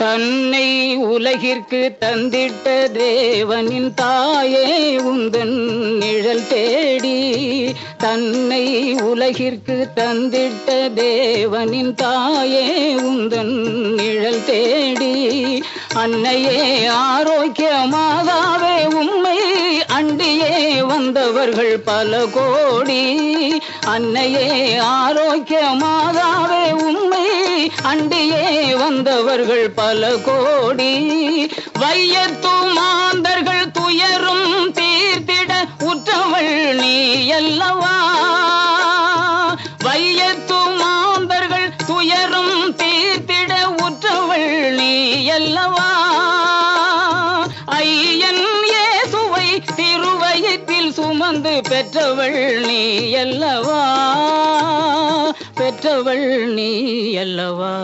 தன்னை உலகிற்கு தந்திட்ட தேவனின் தாயே உந்தன் நிழல் தேடி, தன்னை உலகிற்கு தந்திட்ட தேவனின் தாயே உந்தன் நிழல் தேடி, அன்னையே ஆரோக்கிய மாதாவே உம்மை அண்டியே வந்தவர்கள் பல கோடி, அன்னையே ஆரோக்கிய மாதாவே உம்மை அண்டியே வந்தவர்கள் பல கோடி, வையத்து மாந்தர்கள் துயரும் தீர்த்திட உற்றவள் நீ அல்லவா, வையத்து மாந்தர்கள் துயரும் தீர்த்திட உற்றவள் நீ அல்லவா, ஐயன் இயேசுவை திருவயிற்றில் சுமந்து பெற்றவள் நீ அல்லவா, பெற்றவள் நீ அல்லவா.